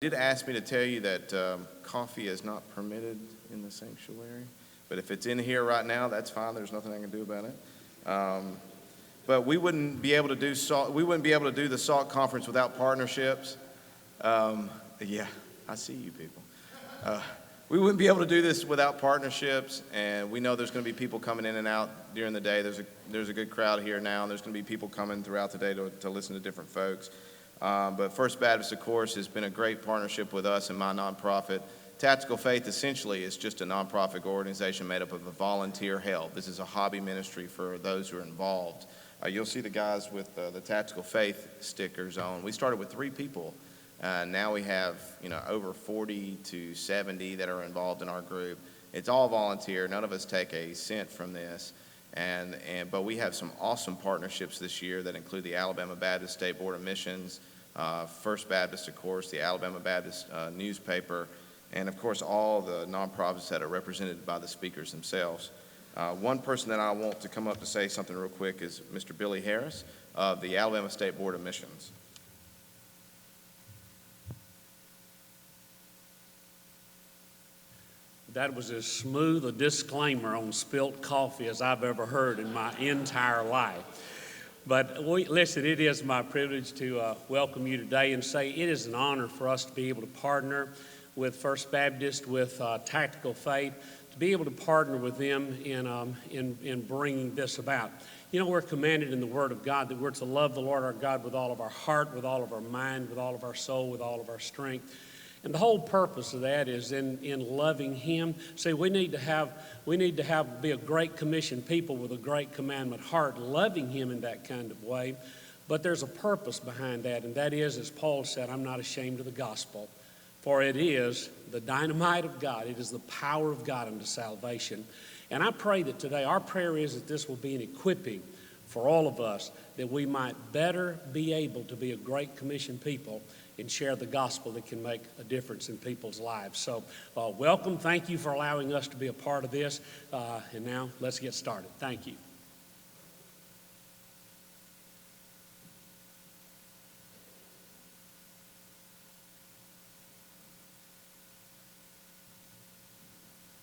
Did ask me to tell you that coffee is not permitted in the sanctuary, but if it's in here right now, that's fine. There's nothing I can do about it. But we wouldn't be able to do SALT. We wouldn't be able to do the SALT conference without partnerships. Yeah, I see you people. We wouldn't be able to do this without partnerships, and we know there's going to be people coming in and out during the day. There's a good crowd here now, and there's going to be people coming throughout the day to listen to different folks. But First Baptist, of course, has been a great partnership with us and my nonprofit. Tactical Faith essentially is just a nonprofit organization made up of a volunteer help. This is a hobby ministry for those who are involved. You'll see the guys with the Tactical Faith stickers on. We started with 3 people. Now we have over 40 to 70 that are involved in our group. It's all volunteer. None of us take a cent from this. But we have some awesome partnerships this year that include the Alabama Baptist State Board of Missions, First Baptist, of course, the Alabama Baptist newspaper, and of course all the nonprofits that are represented by the speakers themselves. One person that I want to come up to say something real quick is Mr. Billy Harris of the Alabama State Board of Missions. That was as smooth a disclaimer on spilt coffee as I've ever heard in my entire life. But listen, it is my privilege to welcome you today and say it is an honor for us to be able to partner with First Baptist, with Tactical Faith, to be able to partner with them in bringing this about. We're commanded in the Word of God that we're to love the Lord our God with all of our heart, with all of our mind, with all of our soul, with all of our strength. And the whole purpose of that is in loving Him. See, we need to be a Great Commission people with a Great Commandment heart, loving Him in that kind of way. But there's a purpose behind that, and that is, as Paul said, I'm not ashamed of the gospel, for it is the dynamite of God. It is the power of God unto salvation. And I pray that today, our prayer is that this will be an equipping for all of us, that we might better be able to be a Great Commission people and share the gospel that can make a difference in people's lives. So welcome. Thank you for allowing us to be a part of this. And now let's get started. Thank you.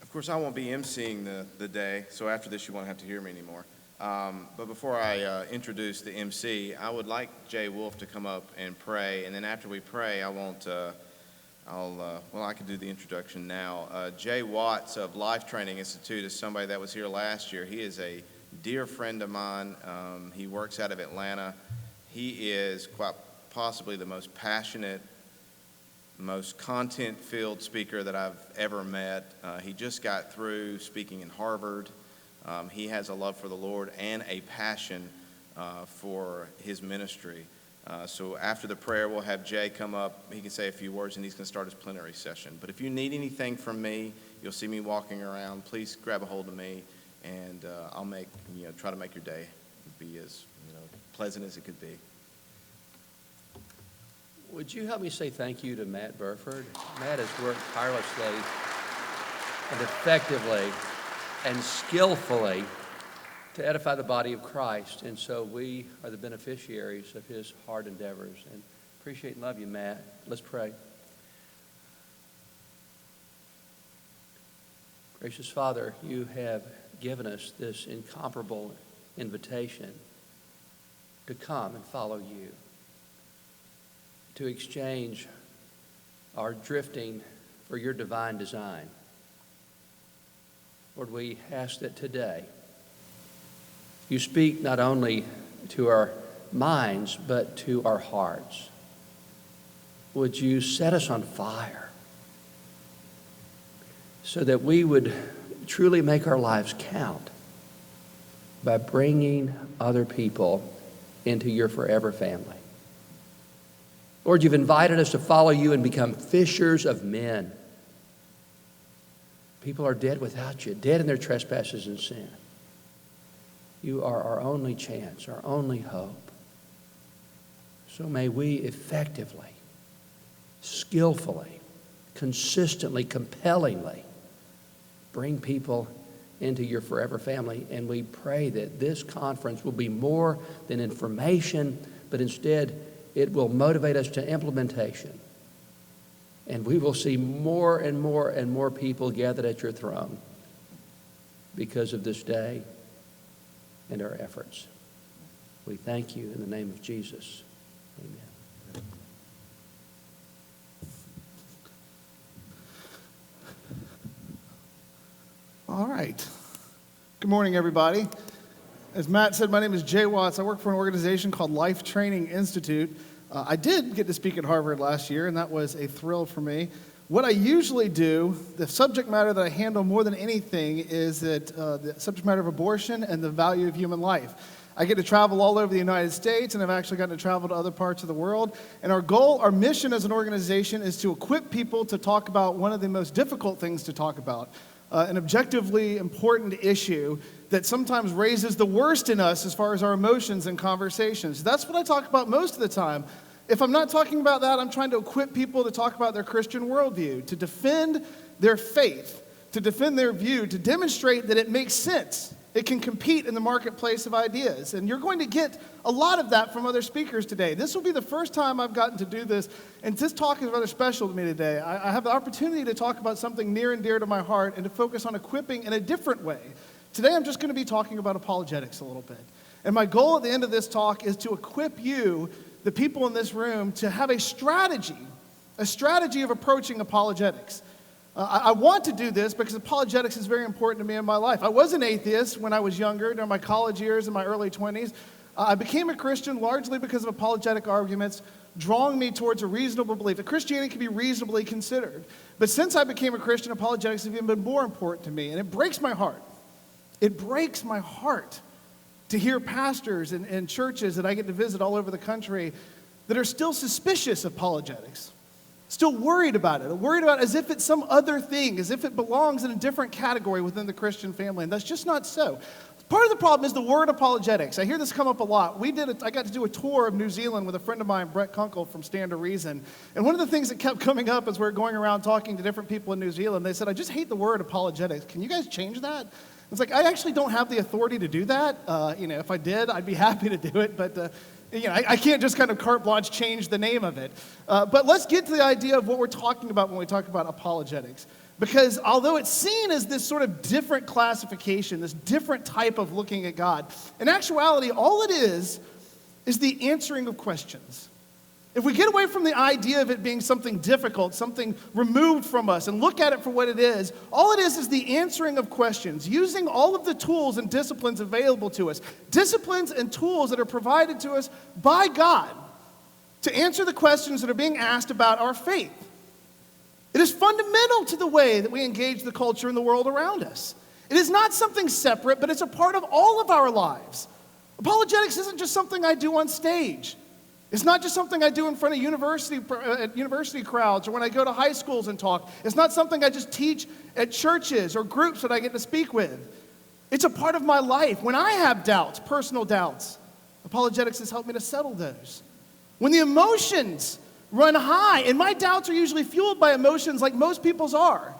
Of course, I won't be emceeing the day, so after this you won't have to hear me anymore. But before I introduce the MC, I would like Jay Wolf to come up and pray, and then after we pray, I can do the introduction now. Jay Watts of Life Training Institute is somebody that was here last year. He is a dear friend of mine. He works out of Atlanta. He is quite possibly the most passionate, most content-filled speaker that I've ever met. He just got through speaking in Harvard. He has a love for the Lord and a passion for his ministry. So after the prayer, we'll have Jay come up. He can say a few words, and he's going to start his plenary session. But if you need anything from me, you'll see me walking around. Please grab a hold of me, and I'll try to make your day be as pleasant as it could be. Would you help me say thank you to Matt Burford? Matt has worked tirelessly and effectively and skillfully to edify the body of Christ. And so we are the beneficiaries of his hard endeavors. And appreciate and love you, Matt. Let's pray. Gracious Father, you have given us this incomparable invitation to come and follow you, to exchange our drifting for your divine design. Lord, we ask that today you speak not only to our minds, but to our hearts. Would you set us on fire so that we would truly make our lives count by bringing other people into your forever family? Lord, you've invited us to follow you and become fishers of men. People are dead without you, dead in their trespasses and sin. You are our only chance, our only hope. So may we effectively, skillfully, consistently, compellingly bring people into your forever family. And we pray that this conference will be more than information, but instead it will motivate us to implementation. And we will see more and more and more people gathered at your throne because of this day and our efforts. We thank you in the name of Jesus. Amen. All right. Good morning, everybody. As Matt said, my name is Jay Watts. I work for an organization called Life Training Institute. I did get to speak at Harvard last year, and that was a thrill for me. What I usually do, the subject matter that I handle more than anything is the subject matter of abortion and the value of human life. I get to travel all over the United States, and I've actually gotten to travel to other parts of the world. And our goal, our mission as an organization is to equip people to talk about one of the most difficult things to talk about, an objectively important issue that sometimes raises the worst in us as far as our emotions and conversations. That's what I talk about most of the time. If I'm not talking about that, I'm trying to equip people to talk about their Christian worldview, to defend their faith, to defend their view, to demonstrate that it makes sense. It can compete in the marketplace of ideas. And you're going to get a lot of that from other speakers today. This will be the first time I've gotten to do this, and this talk is rather special to me today. I have the opportunity to talk about something near and dear to my heart and to focus on equipping in a different way. Today I'm just going to be talking about apologetics a little bit. And my goal at the end of this talk is to equip you, the people in this room, to have a strategy of approaching apologetics. I want to do this because apologetics is very important to me in my life. I was an atheist when I was younger, during my college years in my early 20s. I became a Christian largely because of apologetic arguments, drawing me towards a reasonable belief that Christianity can be reasonably considered. But since I became a Christian, apologetics have even been more important to me, and it breaks my heart. It breaks my heart to hear pastors and churches that I get to visit all over the country that are still suspicious of apologetics, still worried about it as if it's some other thing, as if it belongs in a different category within the Christian family, and that's just not so. Part of the problem is the word apologetics. I hear this come up a lot. I got to do a tour of New Zealand with a friend of mine, Brett Kunkel from Stand to Reason, and one of the things that kept coming up as we were going around talking to different people in New Zealand, they said, I just hate the word apologetics. Can you guys change that? It's like, I actually don't have the authority to do that. If I did, I'd be happy to do it, but I can't just kind of carte blanche change the name of it. But let's get to the idea of what we're talking about when we talk about apologetics. Because although it's seen as this sort of different classification, this different type of looking at God, in actuality, all it is the answering of questions. If we get away from the idea of it being something difficult, something removed from us, and look at it for what it is, all it is the answering of questions, using all of the tools and disciplines available to us, disciplines and tools that are provided to us by God to answer the questions that are being asked about our faith. It is fundamental to the way that we engage the culture and the world around us. It is not something separate, but it's a part of all of our lives. Apologetics isn't just something I do on stage. It's not just something I do in front of university crowds or when I go to high schools and talk. It's not something I just teach at churches or groups that I get to speak with. It's a part of my life. When I have doubts, personal doubts, apologetics has helped me to settle those. When the emotions run high, and my doubts are usually fueled by emotions like most people's are,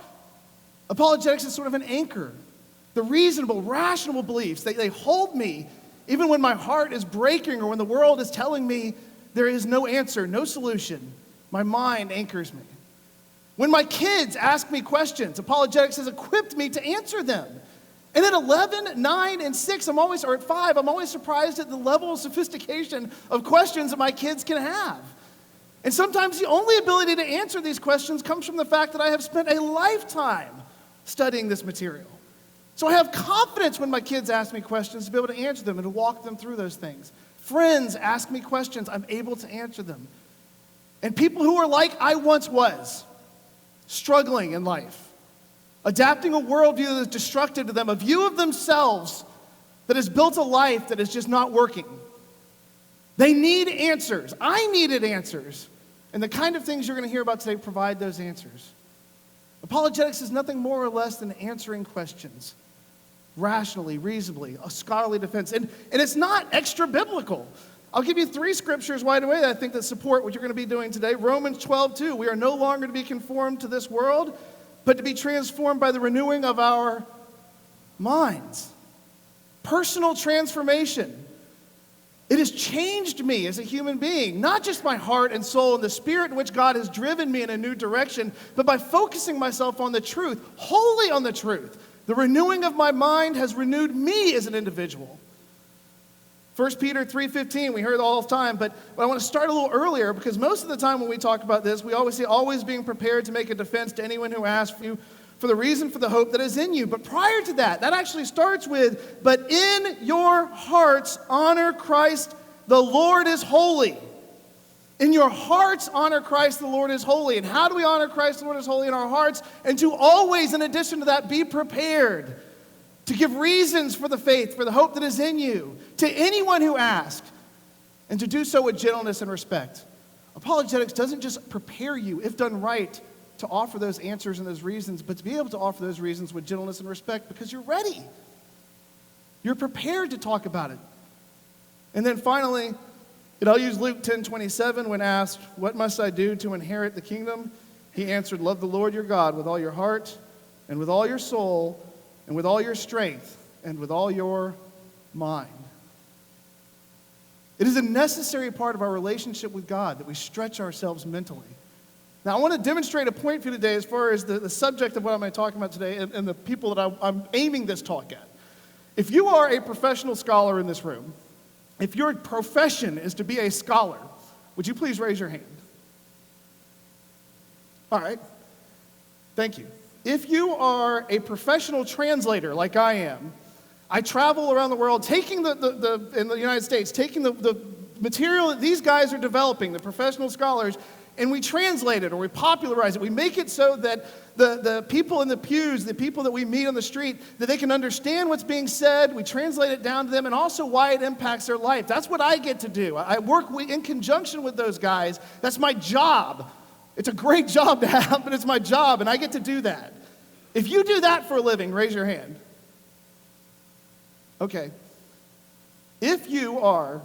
apologetics is sort of an anchor. The reasonable, rational beliefs, they hold me even when my heart is breaking or when the world is telling me there is no answer, no solution. My mind anchors me. When my kids ask me questions, apologetics has equipped me to answer them. And at 11, 9, and 6, or at 5, I'm always surprised at the level of sophistication of questions that my kids can have. And sometimes the only ability to answer these questions comes from the fact that I have spent a lifetime studying this material. So I have confidence when my kids ask me questions to be able to answer them and to walk them through those things. Friends ask me questions, I'm able to answer them. And people who are like I once was, struggling in life, adapting a worldview that is destructive to them, a view of themselves that has built a life that is just not working. They need answers. I needed answers. And the kind of things you're going to hear about today provide those answers. Apologetics is nothing more or less than answering questions rationally, reasonably, a scholarly defense. And it's not extra biblical. I'll give you 3 scriptures right away that I think that support what you're going to be doing today. Romans 12:2. We are no longer to be conformed to this world, but to be transformed by the renewing of our minds. Personal transformation. It has changed me as a human being, not just my heart and soul and the spirit in which God has driven me in a new direction, but by focusing myself on the truth, wholly on the truth. The renewing of my mind has renewed me as an individual. 1 Peter 3:15, we hear it all the time, but I want to start a little earlier because most of the time when we talk about this, we always say, always being prepared to make a defense to anyone who asks you for the reason for the hope that is in you. But prior to that, that actually starts with, but in your hearts honor Christ, the Lord is holy. In your hearts honor Christ, the Lord is holy. And how do we honor Christ, the Lord is holy in our hearts? And to always, in addition to that, be prepared to give reasons for the faith, for the hope that is in you, to anyone who asks, and to do so with gentleness and respect. Apologetics doesn't just prepare you, if done right, to offer those answers and those reasons, but to be able to offer those reasons with gentleness and respect because you're ready. You're prepared to talk about it. And then finally, and I'll use Luke 10:27 when asked, what must I do to inherit the kingdom? He answered, love the Lord your God with all your heart and with all your soul and with all your strength and with all your mind. It is a necessary part of our relationship with God that we stretch ourselves mentally. Now, I want to demonstrate a point for you today as far as the subject of what I'm going to be talking about today and the people that I'm aiming this talk at. If you are a professional scholar in this room, if your profession is to be a scholar, would you please raise your hand? All right. Thank you. If you are a professional translator like I am, I travel around the world taking in the United States, taking the material that these guys are developing, the professional scholars, and we translate it or we popularize it. We make it so that the people in the pews, the people that we meet on the street, that they can understand what's being said. We translate it down to them and also why it impacts their life. That's what I get to do. I work in conjunction with those guys. That's my job. It's a great job to have, but it's my job, and I get to do that. If you do that for a living, raise your hand. Okay. If you are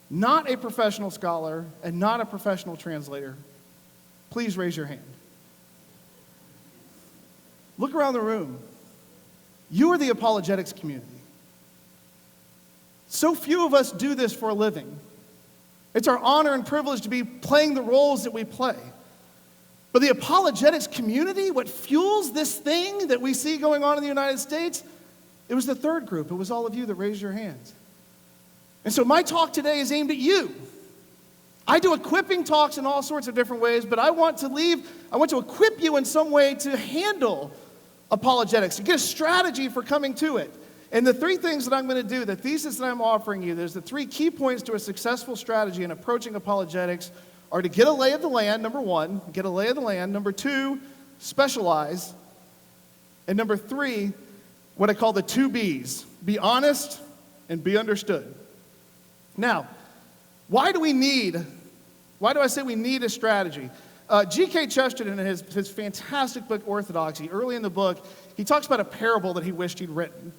not a professional scholar and not a professional translator, please raise your hand. Look around the room. You are the apologetics community. So few of us do this for a living. It's our honor and privilege to be playing the roles that we play. But the apologetics community, what fuels this thing that we see going on in the United States, it was the third group. It was all of you that raised your hands. And so my talk today is aimed at you. I do equipping talks in all sorts of different ways, but I want to equip you in some way to handle apologetics, to get a strategy for coming to it. And the three things that I'm going to do, the thesis that I'm offering you, there's the three key points to a successful strategy in approaching apologetics are to get a lay of the land, number one, get a lay of the land. Number two, specialize. And number three, what I call the two B's, be honest and be understood. Now, why do I say we need a strategy? G.K. Chesterton, in his fantastic book, Orthodoxy, early in the book, he talks about a parable that he wished he'd written.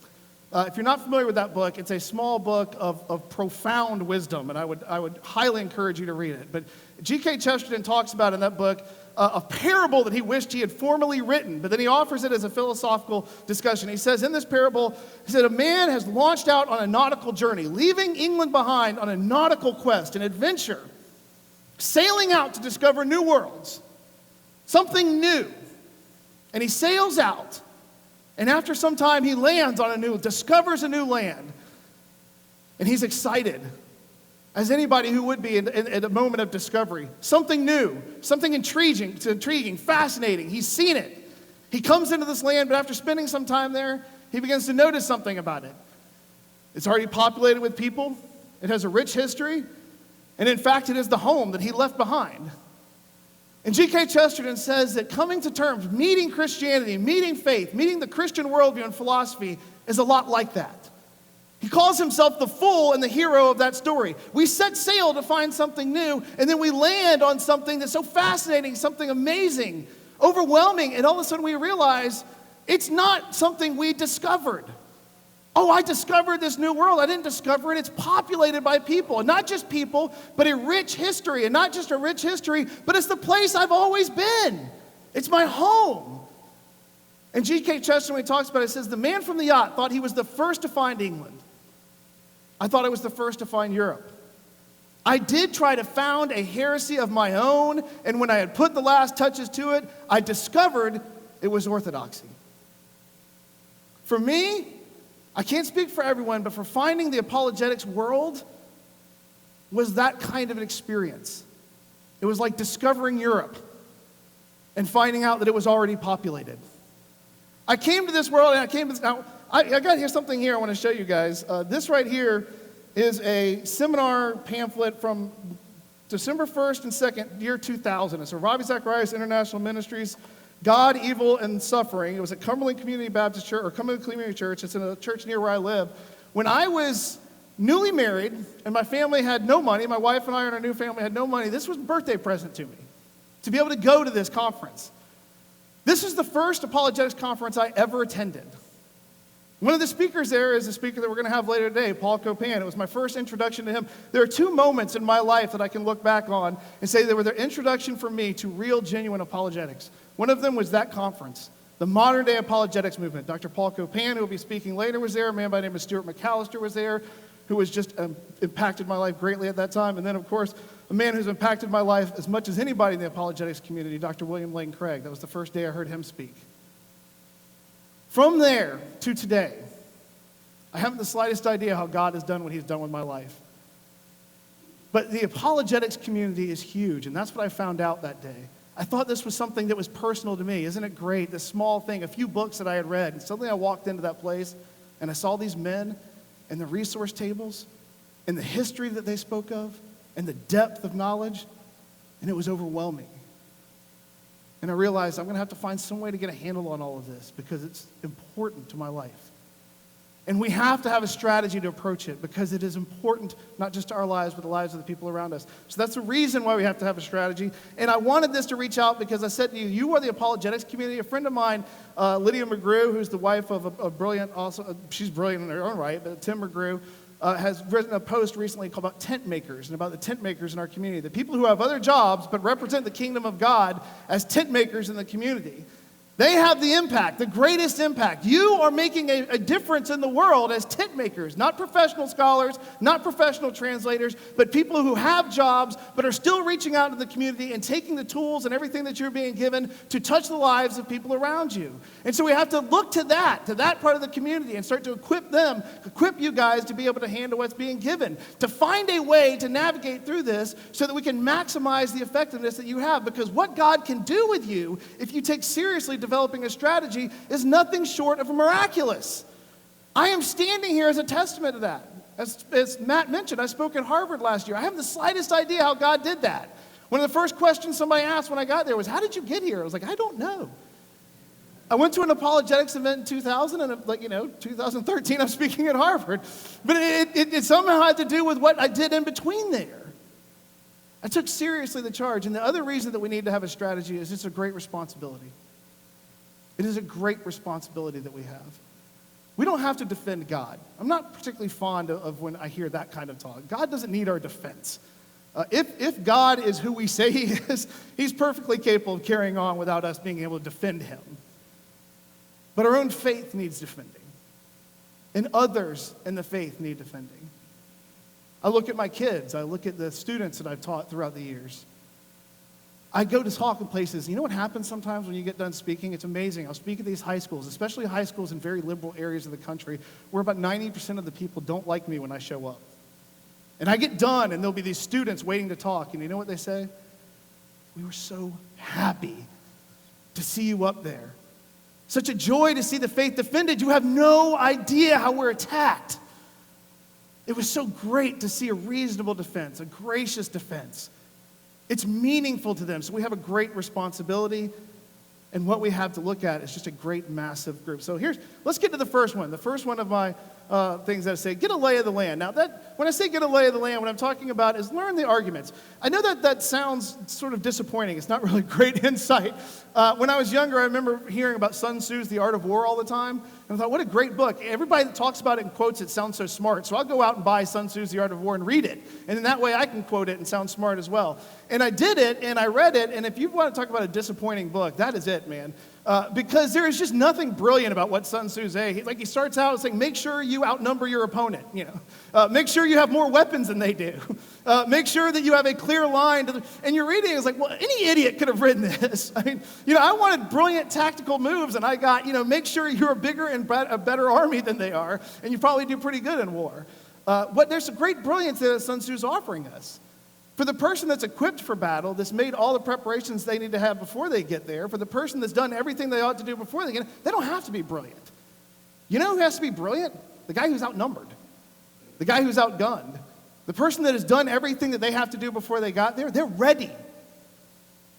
If you're not familiar with that book, it's a small book of profound wisdom, and I would highly encourage you to read it. But G.K. Chesterton talks about in that book a parable that he wished he had formally written, but then he offers it as a philosophical discussion. He says in this parable, he said, a man has launched out on a nautical journey, leaving England behind on a nautical quest, an adventure, sailing out to discover new worlds, something new. And he sails out, and after some time he discovers a new land, and he's excited, as anybody who would be at a moment of discovery. Something new, something intriguing, fascinating. He's seen it. He comes into this land, but after spending some time there, he begins to notice something about it. It's already populated with people. It has a rich history. And in fact, it is the home that he left behind. And G.K. Chesterton says that coming to terms, meeting Christianity, meeting faith, meeting the Christian worldview and philosophy is a lot like that. He calls himself the fool and the hero of that story. We set sail to find something new, and then we land on something that's so fascinating, something amazing, overwhelming, and all of a sudden we realize it's not something we discovered. Oh, I discovered this new world. I didn't discover it. It's populated by people, and not just people, but a rich history, and not just a rich history, but it's the place I've always been. It's my home. And G.K. Chesterton, when he talks about it, says, the man from the yacht thought he was the first to find England. I thought I was the first to find Europe. I did try to found a heresy of my own, and when I had put the last touches to it, I discovered it was orthodoxy. For me, I can't speak for everyone, but for finding the apologetics world was that kind of an experience. It was like discovering Europe and finding out that it was already populated. I came to this world, and I got here something here I want to show you guys. This right here is a seminar pamphlet from December 1st and 2nd, year 2000. It's a Ravi Zacharias International Ministries, God, Evil, and Suffering. It was at Cumberland Community Baptist Church, or Cumberland Community Church. It's in a church near where I live. When I was newly married and my family had no money, my wife and I and our new family had no money, this was a birthday present to me, to be able to go to this conference. This is the first apologetics conference I ever attended. One of the speakers there is a speaker that we're going to have later today, Paul Copan. It was my first introduction to him. There are two moments in my life that I can look back on and say they were the introduction for me to real, genuine apologetics. One of them was that conference, the modern-day apologetics movement. Dr. Paul Copan, who will be speaking later, was there. A man by the name of Stuart McAllister was there, who was just impacted my life greatly at that time. And then, of course, a man who's impacted my life as much as anybody in the apologetics community, Dr. William Lane Craig. That was the first day I heard him speak. From there to today, I haven't the slightest idea how God has done what he's done with my life. But the apologetics community is huge, and that's what I found out that day. I thought this was something that was personal to me. Isn't it great? This small thing, a few books that I had read, and suddenly I walked into that place, and I saw these men, and the resource tables, and the history that they spoke of, and the depth of knowledge, and it was overwhelming. And I realized I'm going to have to find some way to get a handle on all of this because it's important to my life. And we have to have a strategy to approach it because it is important not just to our lives, but the lives of the people around us. So that's the reason why we have to have a strategy. And I wanted this to reach out because I said to you, you are the apologetics community. A friend of mine, Lydia McGrew, who's the wife of a brilliant, also she's brilliant in her own right, but Tim McGrew, has written a post recently called about tent makers and about the tent makers in our community. The people who have other jobs but represent the kingdom of God as tent makers in the community. They have the impact, the greatest impact. You are making a difference in the world as tent makers, not professional scholars, not professional translators, but people who have jobs but are still reaching out to the community and taking the tools and everything that you're being given to touch the lives of people around you. And so we have to look to that part of the community and start to equip you guys to be able to handle what's being given, to find a way to navigate through this so that we can maximize the effectiveness that you have. Because what God can do with you, if you take seriously developing a strategy, is nothing short of miraculous. I am standing here as a testament to that. As Matt mentioned, I spoke at Harvard last year. I haven't the slightest idea how God did that. One of the first questions somebody asked when I got there was, how did you get here? I was like, I don't know. I went to an apologetics event in 2000, and 2013, I'm speaking at Harvard. But it somehow had to do with what I did in between there. I took seriously the charge. And the other reason that we need to have a strategy is it's a great responsibility. It is a great responsibility that we have. We don't have to defend God. I'm not particularly fond of when I hear that kind of talk. God doesn't need our defense. If God is who we say he is, he's perfectly capable of carrying on without us being able to defend him. But our own faith needs defending. And others in the faith need defending. I look at my kids. I look at the students that I've taught throughout the years. I go to talk in places. You know what happens sometimes when you get done speaking? It's amazing. I'll speak at these high schools, especially high schools in very liberal areas of the country, where about 90% of the people don't like me when I show up. And I get done, and there'll be these students waiting to talk. And you know what they say? We were so happy to see you up there. Such a joy to see the faith defended. You have no idea how we're attacked. It was so great to see a reasonable defense, a gracious defense. It's meaningful to them, so we have a great responsibility, and what we have to look at is just a great, massive group. So let's get to the first one. The first one of my things that I say, get a lay of the land. Now, when I say get a lay of the land, what I'm talking about is learn the arguments. I know that sounds sort of disappointing. It's not really great insight. When I was younger, I remember hearing about Sun Tzu's The Art of War all the time. And I thought, what a great book. Everybody that talks about it and quotes it sounds so smart. So I'll go out and buy Sun Tzu's The Art of War and read it. And then that way I can quote it and sound smart as well. And I did it, and I read it, and if you want to talk about a disappointing book, that is it, man. Because there is just nothing brilliant about what Sun Tzu says. He starts out saying, make sure you outnumber your opponent. Make sure you have more weapons than they do. Make sure that you have a clear line. And you're reading, it's like, well, any idiot could have written this. I mean, I wanted brilliant tactical moves, and I got, make sure you're a bigger and a better army than they are, and you probably do pretty good in war. But there's a great brilliance that Sun Tzu's offering us. For the person that's equipped for battle, that's made all the preparations they need to have before they get there, for the person that's done everything they ought to do before they get there, they don't have to be brilliant. You know who has to be brilliant? The guy who's outnumbered, the guy who's outgunned, the person that has done everything that they have to do before they got there, they're ready.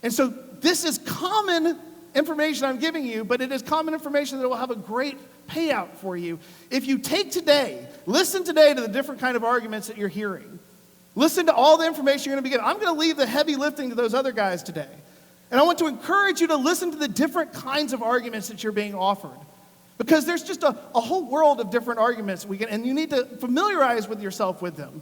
And so this is common information I'm giving you, but it is common information that will have a great payout for you. If you listen today to the different kind of arguments that you're hearing. Listen to all the information you're going to be getting. I'm going to leave the heavy lifting to those other guys today. And I want to encourage you to listen to the different kinds of arguments that you're being offered. Because there's just a whole world of different arguments and you need to familiarize with yourself with them.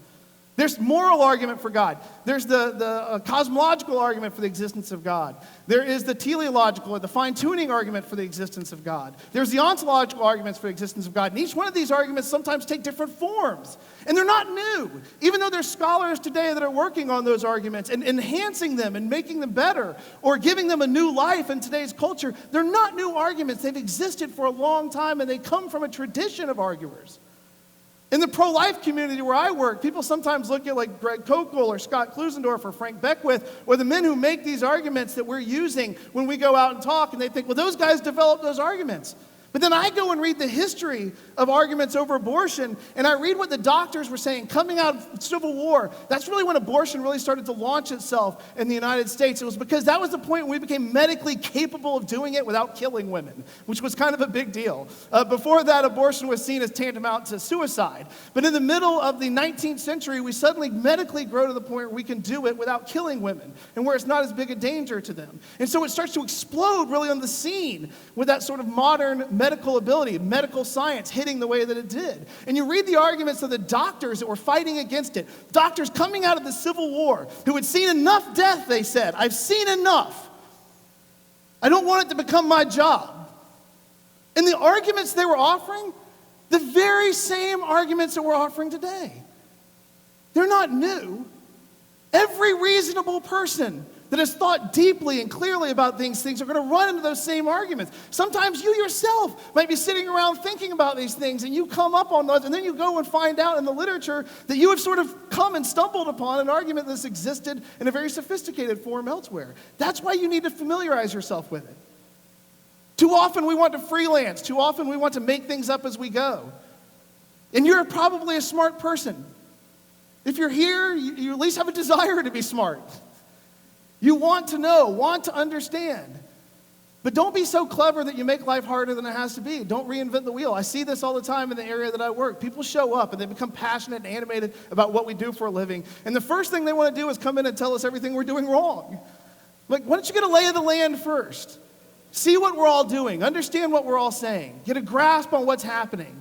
There's moral argument for God. There's the cosmological argument for the existence of God. There is the teleological or the fine-tuning argument for the existence of God. There's the ontological arguments for the existence of God. And each one of these arguments sometimes take different forms. And they're not new. Even though there's scholars today that are working on those arguments and enhancing them and making them better or giving them a new life in today's culture, they're not new arguments. They've existed for a long time and they come from a tradition of arguers. In the pro-life community where I work, people sometimes look at like Greg Kokel or Scott Klusendorf or Frank Beckwith or the men who make these arguments that we're using when we go out and talk, and they think, well, those guys developed those arguments. But then I go and read the history of arguments over abortion, and I read what the doctors were saying coming out of Civil War. That's really when abortion really started to launch itself in the United States. It was because that was the point when we became medically capable of doing it without killing women, which was kind of a big deal. Before that, abortion was seen as tantamount to suicide. But in the middle of the 19th century, we suddenly medically grow to the point where we can do it without killing women, and where it's not as big a danger to them. And so it starts to explode really on the scene with that sort of modern medical ability, medical science hitting the way that it did. And you read the arguments of the doctors that were fighting against it. Doctors coming out of the Civil War who had seen enough death, they said, I've seen enough. I don't want it to become my job. And the arguments they were offering, the very same arguments that we're offering today. They're not new. Every reasonable person that has thought deeply and clearly about these things are going to run into those same arguments. Sometimes you yourself might be sitting around thinking about these things and you come up on those and then you go and find out in the literature that you have sort of come and stumbled upon an argument that's existed in a very sophisticated form elsewhere. That's why you need to familiarize yourself with it. Too often we want to freelance. Too often we want to make things up as we go. And you're probably a smart person. If you're here, you at least have a desire to be smart. You want to know, want to understand. But don't be so clever that you make life harder than it has to be. Don't reinvent the wheel. I see this all the time in the area that I work. People show up and they become passionate and animated about what we do for a living. And the first thing they want to do is come in and tell us everything we're doing wrong. Like, why don't you get a lay of the land first? See what we're all doing. Understand what we're all saying. Get a grasp on what's happening.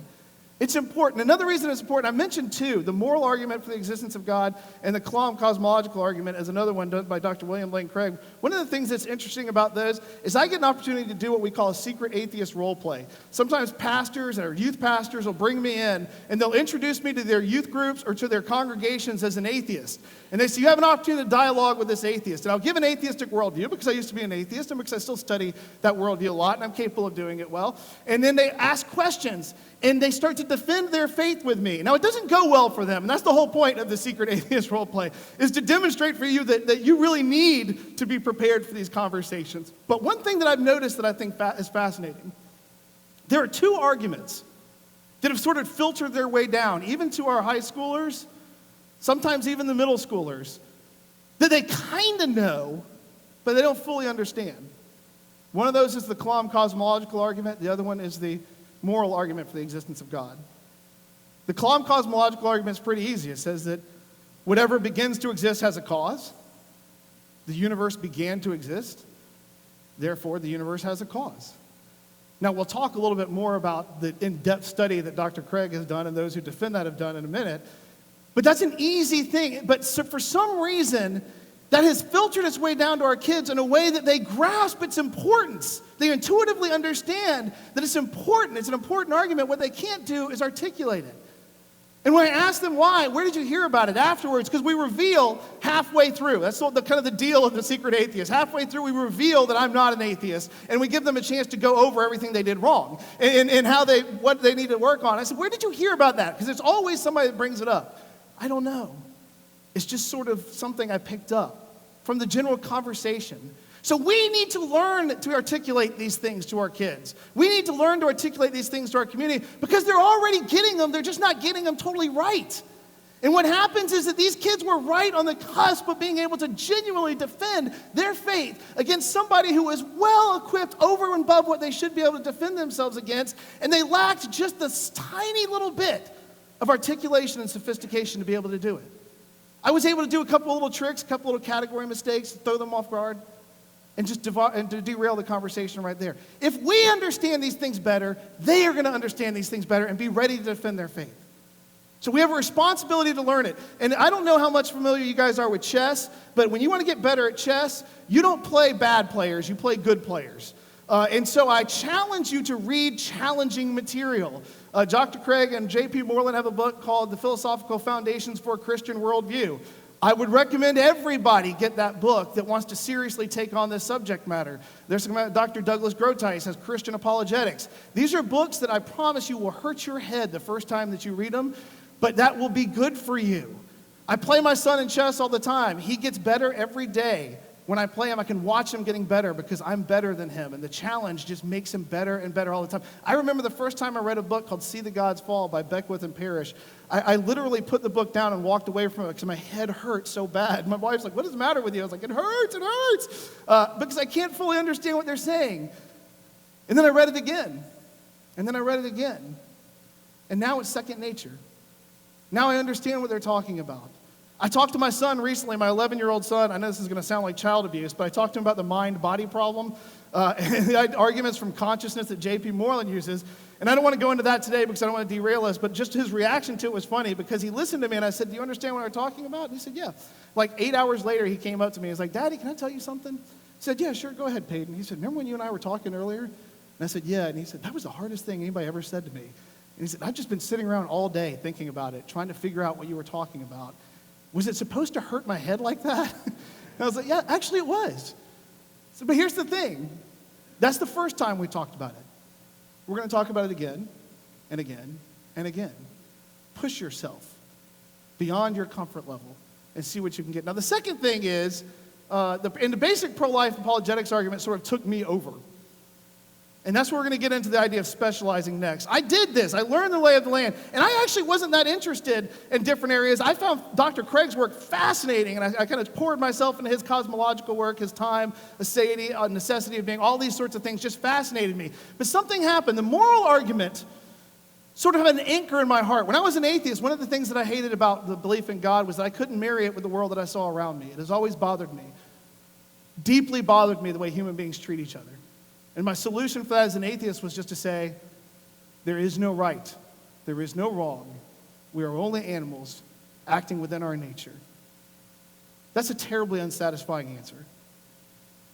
It's important. Another reason it's important, I mentioned two, the moral argument for the existence of God and the Kalam cosmological argument is another one done by Dr. William Lane Craig. One of the things that's interesting about those is I get an opportunity to do what we call a secret atheist role play. Sometimes pastors or youth pastors will bring me in and they'll introduce me to their youth groups or to their congregations as an atheist. And they say, you have an opportunity to dialogue with this atheist. And I'll give an atheistic worldview because I used to be an atheist and because I still study that worldview a lot and I'm capable of doing it well. And then they ask questions and they start to defend their faith with me. Now, it doesn't go well for them, and that's the whole point of the secret atheist role play, is to demonstrate for you that you really need to be prepared for these conversations. But one thing that I've noticed that I think is fascinating, there are two arguments that have sort of filtered their way down, even to our high schoolers, sometimes even the middle schoolers, that they kind of know, but they don't fully understand. One of those is the Kalam cosmological argument. The other one is the moral argument for the existence of God. The Kalam cosmological argument is pretty easy. It says that whatever begins to exist has a cause. The universe began to exist. Therefore, the universe has a cause. Now, we'll talk a little bit more about the in-depth study that Dr. Craig has done and those who defend that have done in a minute. But that's an easy thing. But for some reason, that has filtered its way down to our kids in a way that they grasp its importance. They intuitively understand that it's important. It's an important argument. What they can't do is articulate it. And when I ask them why, where did you hear about it afterwards? Because we reveal halfway through. That's kind of the deal of the secret atheist. Halfway through, we reveal that I'm not an atheist, and we give them a chance to go over everything they did wrong and what they need to work on. I said, where did you hear about that? Because there's always somebody that brings it up. I don't know. It's just sort of something I picked up from the general conversation. So we need to learn to articulate these things to our kids. We need to learn to articulate these things to our community because they're already getting them. They're just not getting them totally right. And what happens is that these kids were right on the cusp of being able to genuinely defend their faith against somebody who is well equipped over and above what they should be able to defend themselves against, and they lacked just this tiny little bit of articulation and sophistication to be able to do it. I was able to do a couple of little tricks, a couple of little category mistakes, throw them off guard, and just to derail the conversation right there. If we understand these things better, they are going to understand these things better and be ready to defend their faith. So we have a responsibility to learn it. And I don't know how much familiar you guys are with chess, but when you want to get better at chess, you don't play bad players, you play good players. And so I challenge you to read challenging material. Dr. Craig and J.P. Moreland have a book called The Philosophical Foundations for a Christian Worldview. I would recommend everybody get that book that wants to seriously take on this subject matter. There's Dr. Douglas Groothuis has Christian Apologetics. These are books that I promise you will hurt your head the first time that you read them, but that will be good for you. I play my son in chess all the time. He gets better every day. When I play him, I can watch him getting better because I'm better than him, and the challenge just makes him better and better all the time. I remember the first time I read a book called See the Gods Fall by Beckwith and Parrish. I literally put the book down and walked away from it because my head hurt so bad. My wife's like, what is the matter with you? I was like, it hurts, because I can't fully understand what they're saying. And then I read it again, and then I read it again, and now it's second nature. Now I understand what they're talking about. I talked to my son recently, my 11-year-old son. I know this is going to sound like child abuse, but I talked to him about the mind-body problem. And I had arguments from consciousness that J.P. Moreland uses. And I don't want to go into that today because I don't want to derail us, but just his reaction to it was funny because he listened to me and I said, do you understand what we're talking about? And he said, yeah. Like 8 hours later, he came up to me. He was like, Daddy, can I tell you something? I said, yeah, sure, go ahead, Peyton. He said, remember when you and I were talking earlier? And I said, yeah. And he said, that was the hardest thing anybody ever said to me. And he said, I've just been sitting around all day thinking about it, trying to figure out what you were talking about. Was it supposed to hurt my head like that? And I was like, yeah, actually it was. So, but here's the thing. That's the first time we talked about it. We're going to talk about it again and again and again. Push yourself beyond your comfort level and see what you can get. Now, the second thing is, in the basic pro-life apologetics argument sort of took me over. And that's where we're going to get into the idea of specializing next. I did this. I learned the lay of the land. And I actually wasn't that interested in different areas. I found Dr. Craig's work fascinating, and I kind of poured myself into his cosmological work, his time, aseity, necessity of being, all these sorts of things just fascinated me. But something happened. The moral argument sort of had an anchor in my heart. When I was an atheist, one of the things that I hated about the belief in God was that I couldn't marry it with the world that I saw around me. It has always bothered me, deeply bothered me the way human beings treat each other. And my solution for that as an atheist was just to say, there is no right, there is no wrong. We are only animals acting within our nature. That's a terribly unsatisfying answer.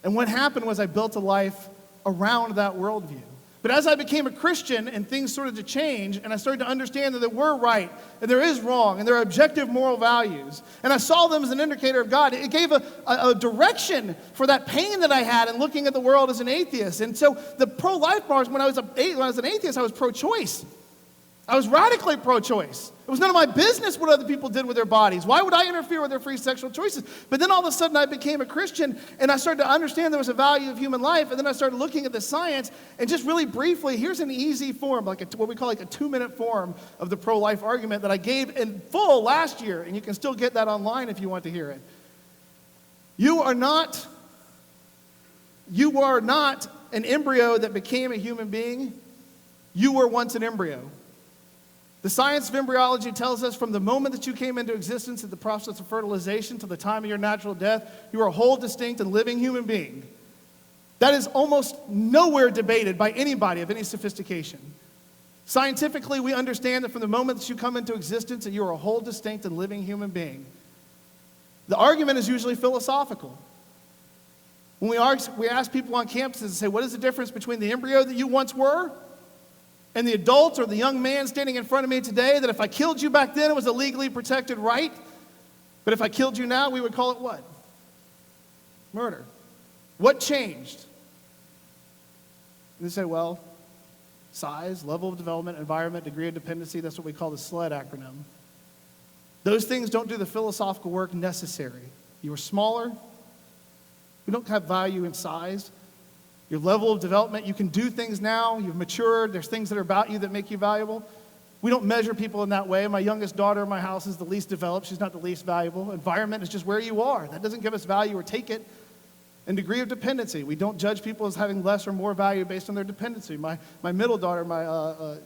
And what happened was I built a life around that worldview. But as I became a Christian and things started to change, and I started to understand that there were right and there is wrong and there are objective moral values, and I saw them as an indicator of God, it gave a direction for that pain that I had in looking at the world as an atheist. And so the pro-life bars, when I was an atheist, I was pro-choice. I was radically pro-choice. It was none of my business what other people did with their bodies. Why would I interfere with their free sexual choices? But then all of a sudden I became a Christian and I started to understand there was a value of human life, and then I started looking at the science, and just really briefly, here's an easy form, like what we call like a 2-minute form of the pro-life argument that I gave in full last year, and you can still get that online if you want to hear it. You are not an embryo that became a human being. You were once an embryo. The science of embryology tells us from the moment that you came into existence at the process of fertilization to the time of your natural death, you are a whole, distinct, and living human being. That is almost nowhere debated by anybody of any sophistication. Scientifically, we understand that from the moment that you come into existence that you are a whole, distinct, and living human being. The argument is usually philosophical. When we ask people on campuses and say, what is the difference between the embryo that you once were and the adult or the young man standing in front of me today, that if I killed you back then, it was a legally protected right, but if I killed you now, we would call it what? Murder. What changed? And they say, well, size, level of development, environment, degree of dependency, that's what we call the SLED acronym. Those things don't do the philosophical work necessary. You are smaller. You don't have value in size. Your level of development, you can do things now. You've matured. There's things that are about you that make you valuable. We don't measure people in that way. My youngest daughter in my house is the least developed. She's not the least valuable. Environment is just where you are. That doesn't give us value or take it. And degree of dependency. We don't judge people as having less or more value based on their dependency. My middle daughter, my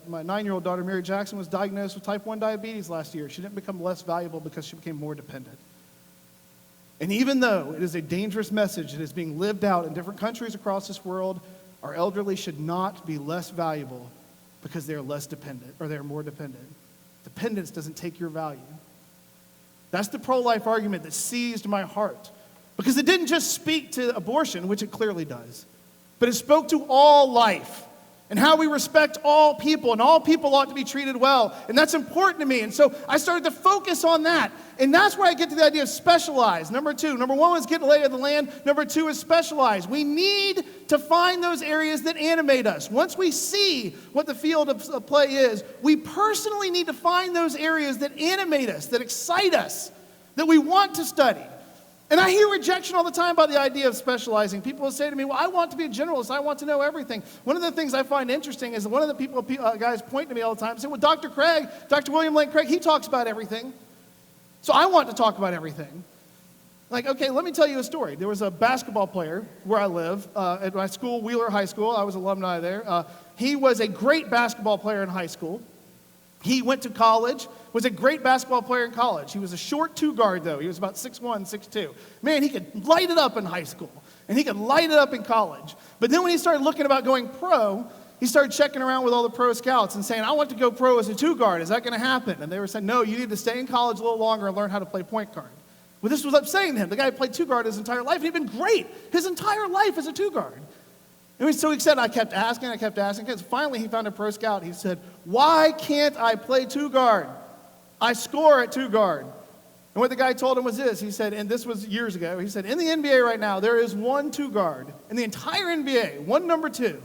9-year-old daughter, Mary Jackson, was diagnosed with type 1 diabetes last year. She didn't become less valuable because she became more dependent. And even though it is a dangerous message that is being lived out in different countries across this world, our elderly should not be less valuable because they are less dependent or they are more dependent. Dependence doesn't take your value. That's the pro-life argument that seized my heart. Because it didn't just speak to abortion, which it clearly does, but it spoke to all life and how we respect all people, and all people ought to be treated well. And that's important to me. And so I started to focus on that. And that's where I get to the idea of specialize. Number one is get the lay of the land. Number two is specialize. We need to find those areas that animate us. Once we see what the field of play is, we personally need to find those areas that animate us, that excite us, that we want to study. And I hear rejection all the time about the idea of specializing. People will say to me, well, I want to be a generalist. I want to know everything. One of the things I find interesting is one of the guys point to me all the time and say, well, Dr. William Lane Craig, he talks about everything. So I want to talk about everything. Like, okay, let me tell you a story. There was a basketball player where I live at my school, Wheeler High School. I was alumni there. He was a great basketball player in high school. He went to college, was a great basketball player in college. He was a short two-guard, though. He was about 6'1", 6'2". Man, he could light it up in high school, and he could light it up in college. But then when he started looking about going pro, he started checking around with all the pro scouts and saying, I want to go pro as a two-guard. Is that going to happen? And they were saying, no, you need to stay in college a little longer and learn how to play point guard. Well, this was upsetting to him. The guy played two-guard his entire life, and he'd been great his entire life as a two-guard. And so he said, I kept asking. Because finally he found a pro scout. He said, why can't I play two-guard? I score at two-guard. And what the guy told him was this. He said, and this was years ago, he said, in the NBA right now, there is one two-guard in the entire NBA, one number two,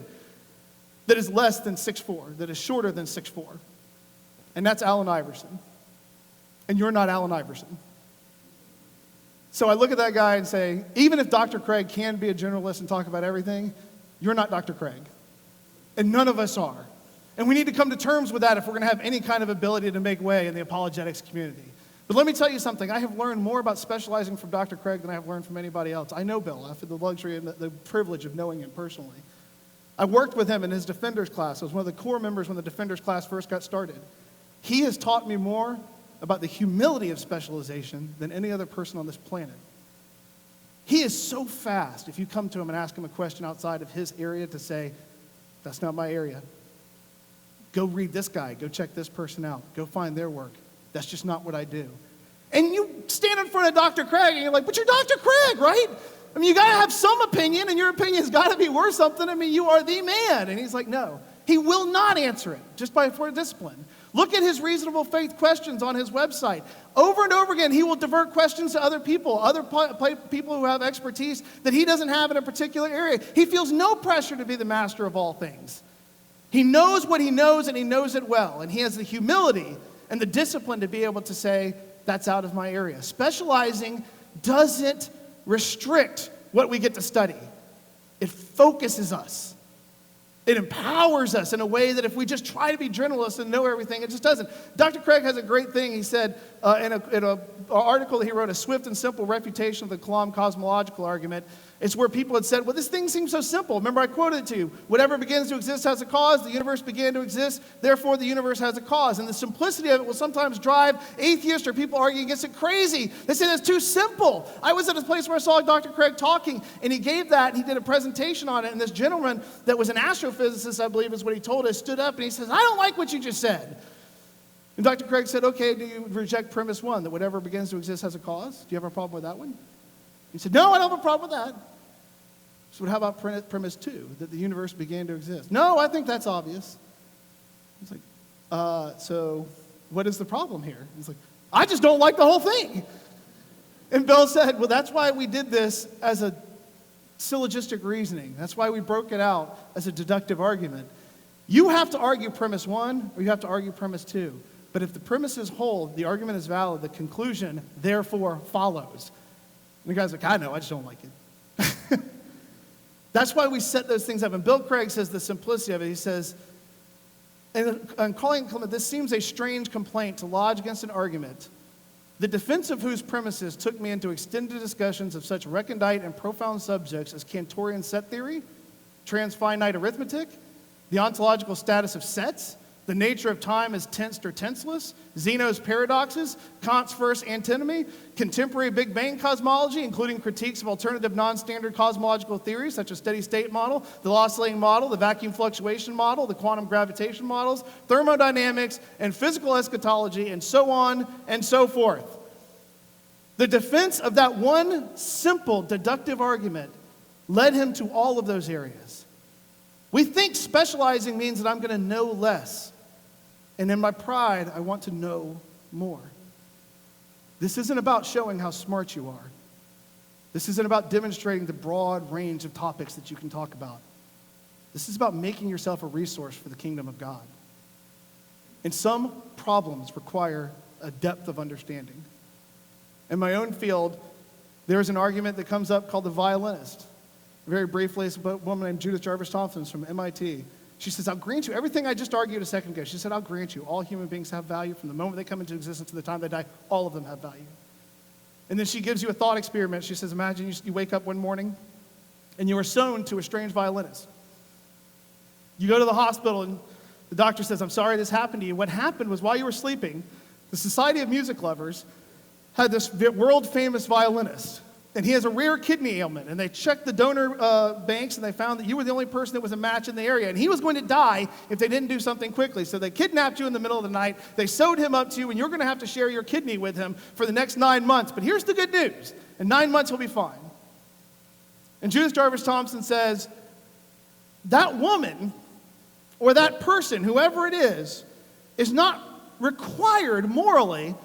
that is less than 6'4", that is shorter than 6'4". And that's Allen Iverson. And you're not Allen Iverson. So I look at that guy and say, even if Dr. Craig can be a generalist and talk about everything, you're not Dr. Craig. And none of us are. And we need to come to terms with that if we're going to have any kind of ability to make way in the apologetics community. But let me tell you something. I have learned more about specializing from Dr. Craig than I have learned from anybody else. I know Bill. I've had the luxury and the privilege of knowing him personally. I worked with him in his Defenders class. I was one of the core members when the Defenders class first got started. He has taught me more about the humility of specialization than any other person on this planet. He is so fast, if you come to him and ask him a question outside of his area, to say, that's not my area. Go read this guy. Go check this person out. Go find their work. That's just not what I do. And you stand in front of Dr. Craig, and you're like, but you're Dr. Craig, right? I mean, you got to have some opinion, and your opinion's got to be worth something. I mean, you are the man. And he's like, no. He will not answer it, just for discipline. Look at his reasonable faith questions on his website. Over and over again, he will divert questions to other people people who have expertise that he doesn't have in a particular area. He feels no pressure to be the master of all things. He knows what he knows, and he knows it well. And he has the humility and the discipline to be able to say, that's out of my area. Specializing doesn't restrict what we get to study. It focuses us. It empowers us in a way that if we just try to be generalists and know everything, it just doesn't. Dr. Craig has a great thing. He said in an article that he wrote, A Swift and Simple Refutation of the Kalam Cosmological Argument, It's where people had said, well, this thing seems so simple. Remember, I quoted it to you. Whatever begins to exist has a cause. The universe began to exist. Therefore, the universe has a cause. And the simplicity of it will sometimes drive atheists or people arguing against it crazy. They say that's too simple. I was at a place where I saw Dr. Craig talking, and he gave that, and he did a presentation on it. And this gentleman that was an astrophysicist, I believe is what he told us, stood up, and he says, I don't like what you just said. And Dr. Craig said, okay, do you reject premise one, that whatever begins to exist has a cause? Do you have a problem with that one? He said, no, I don't have a problem with that. So how about premise two, that the universe began to exist? No, I think that's obvious. He's like, so what is the problem here? He's like, I just don't like the whole thing. And Bill said, well, that's why we did this as a syllogistic reasoning. That's why we broke it out as a deductive argument. You have to argue premise one, or you have to argue premise two. But if the premises hold, the argument is valid, the conclusion, therefore, follows. And the guy's like, I know, I just don't like it. That's why we set those things up. And Bill Craig says the simplicity of it. He says, and calling Clement, this seems a strange complaint to lodge against an argument, the defense of whose premises took me into extended discussions of such recondite and profound subjects as Cantorian set theory, transfinite arithmetic, the ontological status of sets, the nature of time as tensed or tenseless, Zeno's paradoxes, Kant's first antinomy, contemporary Big Bang cosmology, including critiques of alternative non-standard cosmological theories such as steady-state model, the oscillating model, the vacuum fluctuation model, the quantum gravitation models, thermodynamics, and physical eschatology, and so on and so forth. The defense of that one simple deductive argument led him to all of those areas. We think specializing means that I'm going to know less. And in my pride, I want to know more. This isn't about showing how smart you are. This isn't about demonstrating the broad range of topics that you can talk about. This is about making yourself a resource for the kingdom of God. And some problems require a depth of understanding. In my own field, there's an argument that comes up called the violinist. Very briefly, it's about a woman named Judith Jarvis Thompson from MIT. She says, I'll grant you everything I just argued a second ago. She said, I'll grant you all human beings have value from the moment they come into existence to the time they die. All of them have value. And then she gives you a thought experiment. She says, imagine you wake up one morning and you are sewn to a strange violinist. You go to the hospital and the doctor says, I'm sorry this happened to you. What happened was while you were sleeping, the Society of Music Lovers had this world-famous violinist. And he has a rare kidney ailment. And they checked the donor banks, and they found that you were the only person that was a match in the area. And he was going to die if they didn't do something quickly. So they kidnapped you in the middle of the night. They sewed him up to you, and you're going to have to share your kidney with him for the next 9 months. But here's the good news. In 9 months, he'll be fine. And Judith Jarvis Thompson says, that woman or that person, whoever it is not required morally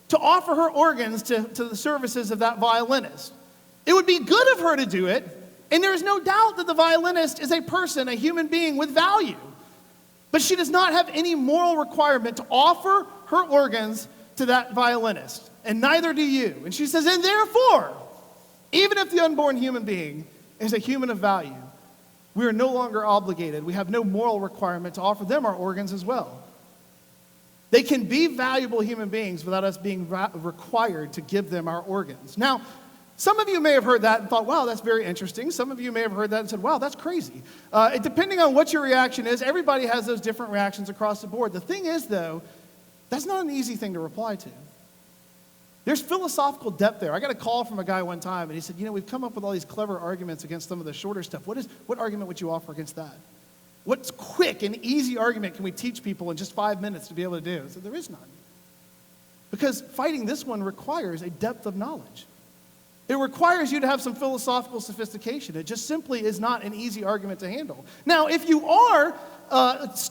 to offer her organs to the services of that violinist. It would be good of her to do it, and there is no doubt that the violinist is a person, a human being with value. But she does not have any moral requirement to offer her organs to that violinist, and neither do you. And she says, and therefore, even if the unborn human being is a human of value, we are no longer obligated. We have no moral requirement to offer them our organs as well. They can be valuable human beings without us being required to give them our organs. Now, some of you may have heard that and thought, wow, that's very interesting. Some of you may have heard that and said, wow, that's crazy. Depending on what your reaction is, everybody has those different reactions across the board. The thing is, though, that's not an easy thing to reply to. There's philosophical depth there. I got a call from a guy one time, and he said, we've come up with all these clever arguments against some of the shorter stuff. What argument would you offer against that? What quick and easy argument can we teach people in just 5 minutes to be able to do? So there is none. Because fighting this one requires a depth of knowledge. It requires you to have some philosophical sophistication. It just simply is not an easy argument to handle. Now, if you are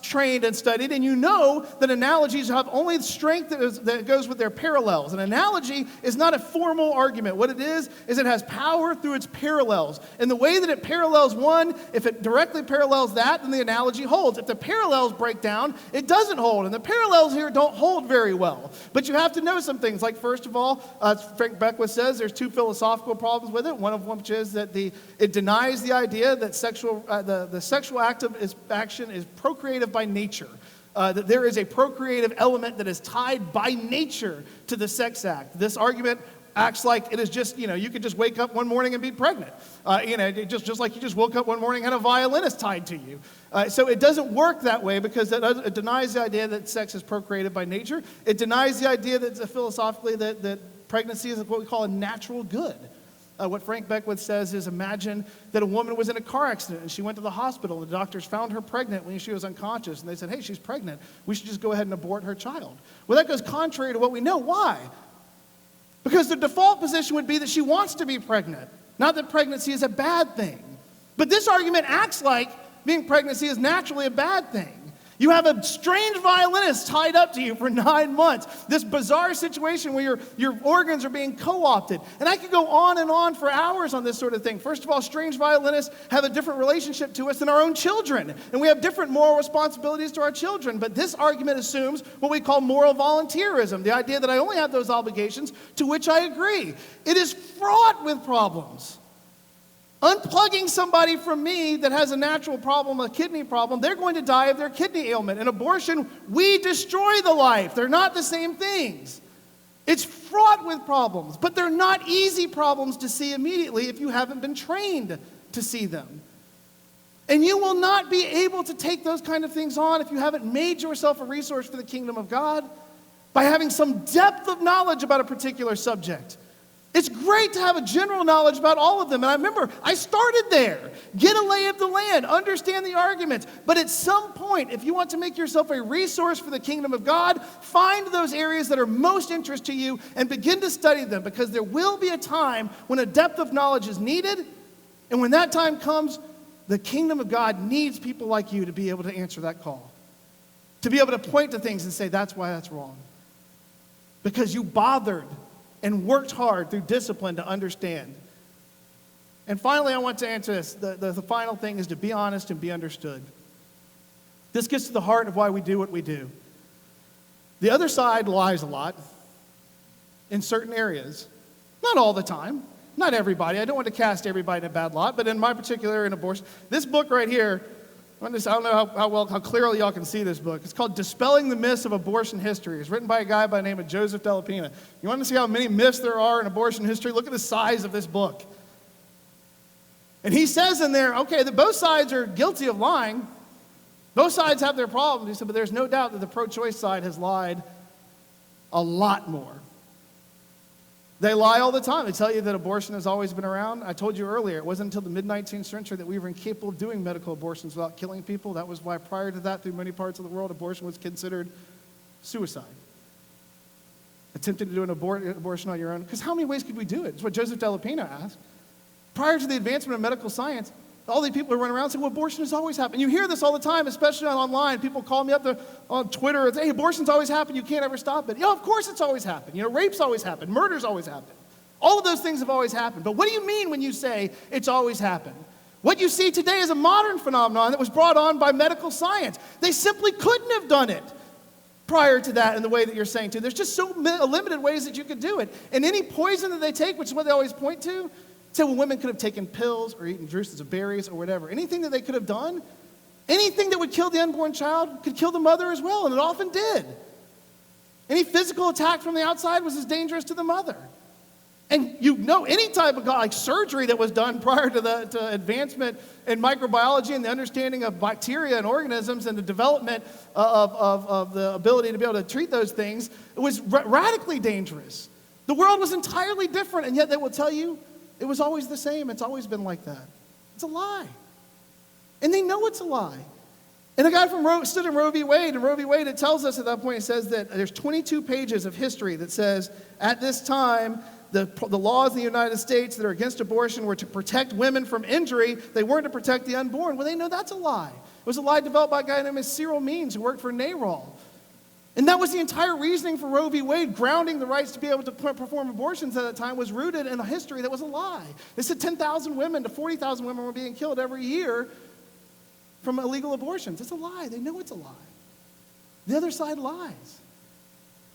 trained and studied, and you know that analogies have only the strength that goes with their parallels. An analogy is not a formal argument. What it is it has power through its parallels. And the way that it parallels one, if it directly parallels that, then the analogy holds. If the parallels break down, it doesn't hold. And the parallels here don't hold very well. But you have to know some things. Like, first of all, Frank Beckwith says there's two philosophical problems with it. One of which is that it denies the idea that the sexual action is procreative by nature, that there is a procreative element that is tied by nature to the sex act. This argument acts like it is just, you could just wake up one morning and be pregnant. Just like you just woke up one morning and had a violinist tied to you. So it doesn't work that way because it denies the idea that sex is procreated by nature. It denies the idea that philosophically that pregnancy is what we call a natural good. What Frank Beckwith says is, imagine that a woman was in a car accident and she went to the hospital and the doctors found her pregnant when she was unconscious, and they said, hey, she's pregnant. We should just go ahead and abort her child. Well, that goes contrary to what we know. Why? Because the default position would be that she wants to be pregnant, not that pregnancy is a bad thing. But this argument acts like being pregnancy is naturally a bad thing. You have a strange violinist tied up to you for 9 months. This bizarre situation where your organs are being co-opted. And I could go on and on for hours on this sort of thing. First of all, strange violinists have a different relationship to us than our own children. And we have different moral responsibilities to our children. But this argument assumes what we call moral volunteerism, the idea that I only have those obligations, to which I agree. It is fraught with problems. Unplugging somebody from me that has a natural problem, a kidney problem, they're going to die of their kidney ailment. In abortion, we destroy the life. They're not the same things. It's fraught with problems, but they're not easy problems to see immediately if you haven't been trained to see them. And you will not be able to take those kind of things on if you haven't made yourself a resource for the kingdom of God by having some depth of knowledge about a particular subject. It's great to have a general knowledge about all of them. And I remember I started there. Get a lay of the land. Understand the arguments. But at some point, if you want to make yourself a resource for the kingdom of God, find those areas that are most interest to you and begin to study them, because there will be a time when a depth of knowledge is needed. And when that time comes, the kingdom of God needs people like you to be able to answer that call. To be able to point to things and say, that's why that's wrong. Because you bothered and worked hard through discipline to understand. And finally, I want to answer this. The final thing is to be honest and be understood. This gets to the heart of why we do what we do. The other side lies a lot in certain areas. Not all the time. Not everybody. I don't want to cast everybody in a bad lot, but in my particular in abortion. This book right here, I don't know how clearly y'all can see this book. It's called Dispelling the Myths of Abortion History. It's written by a guy by the name of Joseph Delapina. You want to see how many myths there are in abortion history? Look at the size of this book. And he says in there, okay, that both sides are guilty of lying. Both sides have their problems. He said, but there's no doubt that the pro-choice side has lied a lot more. They lie all the time. They tell you that abortion has always been around. I told you earlier, it wasn't until the mid-19th century that we were incapable of doing medical abortions without killing people. That was why prior to that, through many parts of the world, abortion was considered suicide. Attempting to do an abortion on your own. Because how many ways could we do it? It's what Joseph Delapina asked. Prior to the advancement of medical science, all these people are running around and saying, well, abortion has always happened. You hear this all the time, especially online. People call me up there on Twitter and say, hey, abortion's always happened. You can't ever stop it. Yeah, of course it's always happened. Rape's always happened. Murder's always happened. All of those things have always happened. But what do you mean when you say it's always happened? What you see today is a modern phenomenon that was brought on by medical science. They simply couldn't have done it prior to that in the way that you're saying to. There's just so limited ways that you could do it. And any poison that they take, which is what they always point to, say, well, women could have taken pills or eaten juices of berries or whatever. Anything that they could have done, anything that would kill the unborn child could kill the mother as well, and it often did. Any physical attack from the outside was as dangerous to the mother. And any type of like surgery that was done prior to advancement in microbiology and the understanding of bacteria and organisms and the development of the ability to be able to treat those things, it was radically dangerous. The world was entirely different, and yet they will tell you it was always the same. It's always been like that. It's a lie. And they know it's a lie. And a guy stood in Roe v. Wade, and Roe v. Wade, it tells us at that point, it says that there's 22 pages of history that says, at this time, the laws in the United States that are against abortion were to protect women from injury. They weren't to protect the unborn. Well, they know that's a lie. It was a lie developed by a guy named Cyril Means, who worked for NARAL. And that was the entire reasoning for Roe v. Wade. Grounding the rights to be able to perform abortions at that time was rooted in a history that was a lie. They said 10,000 women to 40,000 women were being killed every year from illegal abortions. It's a lie. They know it's a lie. The other side lies.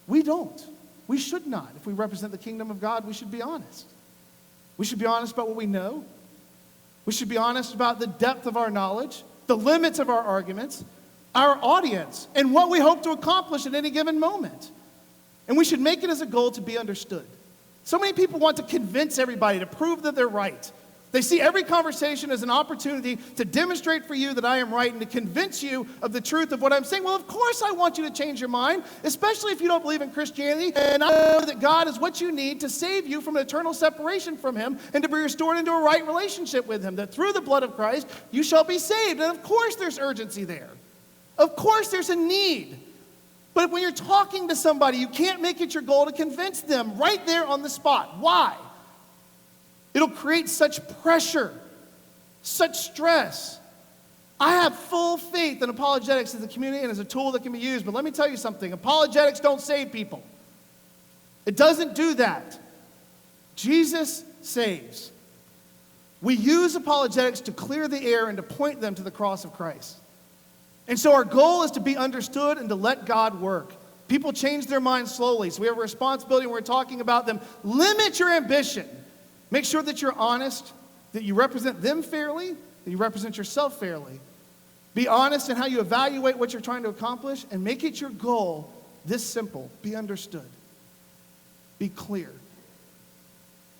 We don't. We should not. If we represent the kingdom of God, we should be honest. We should be honest about what we know. We should be honest about the depth of our knowledge, the limits of our arguments, our audience, and what we hope to accomplish at any given moment. And we should make it as a goal to be understood. So many people want to convince everybody, to prove that they're right. They see every conversation as an opportunity to demonstrate for you that I am right and to convince you of the truth of what I'm saying. Well, of course I want you to change your mind, especially if you don't believe in Christianity. And I know that God is what you need to save you from an eternal separation from Him and to be restored into a right relationship with Him, that through the blood of Christ, you shall be saved. And of course there's urgency there. Of course there's a need. But when you're talking to somebody, you can't make it your goal to convince them right there on the spot. Why? It'll create such pressure, such stress. I have full faith in apologetics as a community and as a tool that can be used. But let me tell you something. Apologetics don't save people. It doesn't do that. Jesus saves. We use apologetics to clear the air and to point them to the cross of Christ. And so our goal is to be understood and to let God work. People change their minds slowly, so we have a responsibility when we're talking about them. Limit your ambition. Make sure that you're honest, that you represent them fairly, that you represent yourself fairly. Be honest in how you evaluate what you're trying to accomplish, and make it your goal this simple: be understood. Be clear.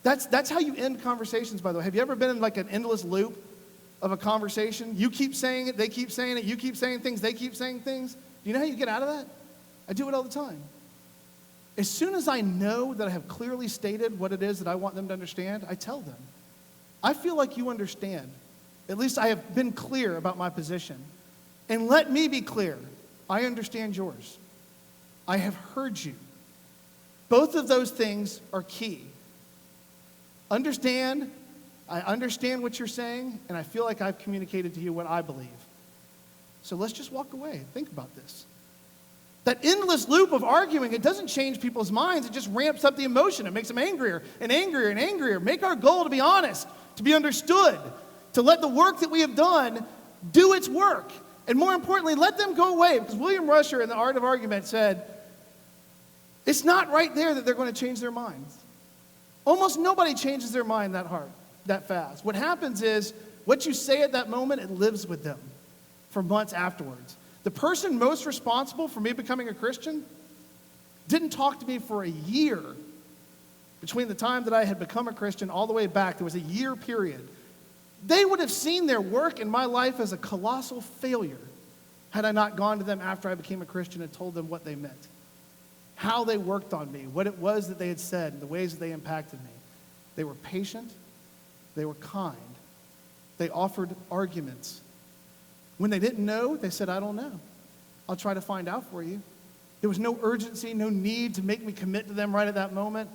That's how you end conversations, by the way. Have you ever been in like an endless loop of a conversation? You keep saying it, they keep saying it, you keep saying things, they keep saying things. Do you know how you get out of that? I do it all the time. As soon as I know that I have clearly stated what it is that I want them to understand, I tell them. I feel like you understand. At least I have been clear about my position. And let me be clear. I understand yours. I have heard you. Both of those things are key. Understand. I understand what you're saying, and I feel like I've communicated to you what I believe. So let's just walk away and think about this. That endless loop of arguing, it doesn't change people's minds. It just ramps up the emotion. It makes them angrier and angrier and angrier. Make our goal to be honest, to be understood, to let the work that we have done do its work. And more importantly, let them go away. Because William Rusher in The Art of Argument said, it's not right there that they're going to change their minds. Almost nobody changes their mind that fast. What happens is, what you say at that moment, it lives with them for months afterwards. The person most responsible for me becoming a Christian didn't talk to me for a year. Between the time that I had become a Christian all the way back, there was a year period. They would have seen their work in my life as a colossal failure had I not gone to them after I became a Christian and told them what they meant, how they worked on me, what it was that they had said, and the ways that they impacted me. They were patient. They were kind. They offered arguments. When they didn't know, they said, I don't know. I'll try to find out for you. There was no urgency, no need to make me commit to them right at that moment.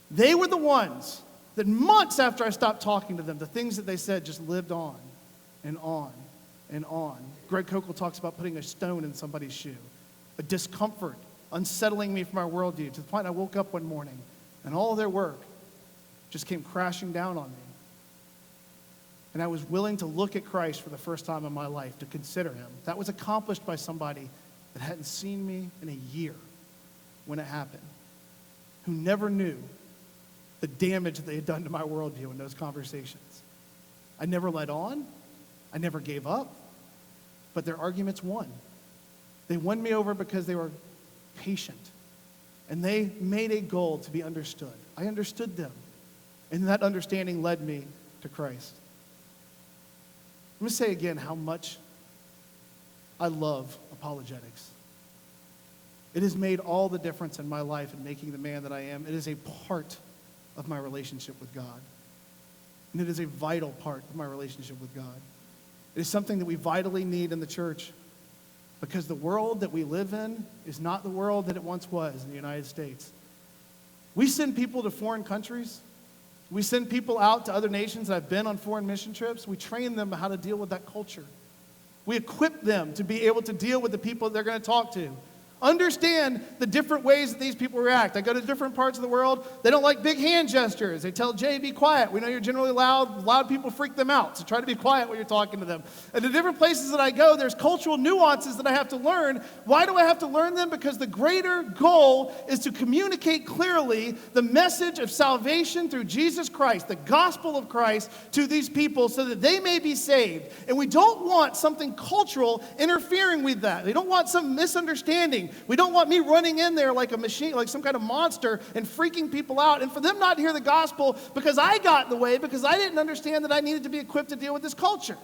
They were the ones that months after I stopped talking to them, the things that they said just lived on and on and on. Greg Kokel talks about putting a stone in somebody's shoe, a discomfort, unsettling me from my worldview, to the point I woke up one morning and all of their work just came crashing down on me. And I was willing to look at Christ for the first time in my life, to consider Him. That was accomplished by somebody that hadn't seen me in a year when it happened, who never knew the damage that they had done to my worldview in those conversations. I never let on. I never gave up. But their arguments won. They won me over because they were patient. And they made a goal to be understood. I understood them. And that understanding led me to Christ. Let me say again how much I love apologetics. It has made all the difference in my life in making the man that I am. It is a part of my relationship with God. And it is a vital part of my relationship with God. It is something that we vitally need in the church, because the world that we live in is not the world that it once was in the United States. We send people to foreign countries. We send people out to other nations that have been on foreign mission trips. We train them how to deal with that culture. We equip them to be able to deal with the people they're going to talk to. Understand the different ways that these people react. I go to different parts of the world. They don't like big hand gestures. They tell Jay, be quiet. We know you're generally loud. Loud people freak them out, so try to be quiet when you're talking to them. And the different places that I go, there's cultural nuances that I have to learn. Why do I have to learn them? Because the greater goal is to communicate clearly the message of salvation through Jesus Christ, the gospel of Christ, to these people so that they may be saved. And we don't want something cultural interfering with that. We don't want some misunderstanding We don't want me running in there like a machine, like some kind of monster, and freaking people out, and for them not to hear the gospel because I got in the way, because I didn't understand that I needed to be equipped to deal with this culture.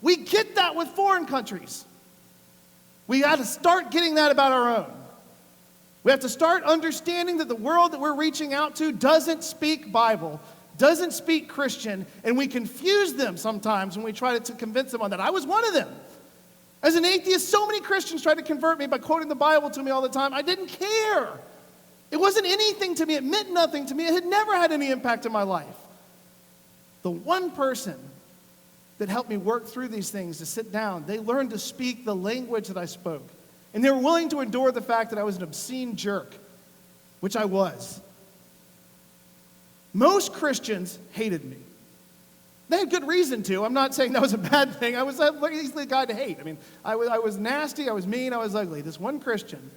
We get that with foreign countries. We got to start getting that about our own. We have to start understanding that the world that we're reaching out to doesn't speak Bible, doesn't speak Christian, and we confuse them sometimes when we try to convince them on that. I was one of them. As an atheist, so many Christians tried to convert me by quoting the Bible to me all the time. I didn't care. It wasn't anything to me. It meant nothing to me. It had never had any impact in my life. The one person that helped me work through these things, to sit down, they learned to speak the language that I spoke. And they were willing to endure the fact that I was an obscene jerk, which I was. Most Christians hated me. They had good reason to. I'm not saying that was a bad thing. I was easily a guy to hate. I mean, I was nasty, I was mean, I was ugly. This one Christian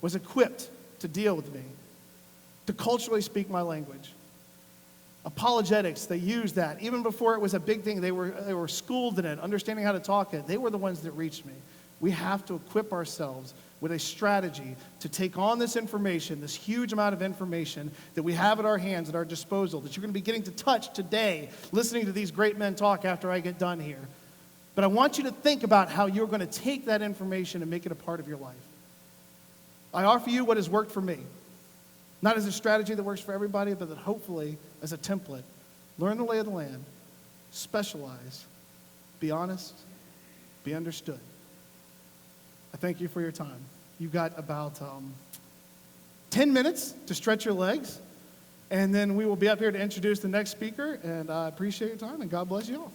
was equipped to deal with me, to culturally speak my language. Apologetics, they used that. Even before it was a big thing, they were schooled in it, understanding how to talk it. They were the ones that reached me. We have to equip ourselves with a strategy to take on this information, this huge amount of information that we have at our hands, at our disposal, that you're going to be getting to touch today, listening to these great men talk after I get done here. But I want you to think about how you're going to take that information and make it a part of your life. I offer you what has worked for me. Not as a strategy that works for everybody, but that hopefully as a template. Learn the lay of the land, specialize, be honest, be understood. I thank you for your time. You've got about 10 minutes to stretch your legs, and then we will be up here to introduce the next speaker, and I appreciate your time, and God bless you all.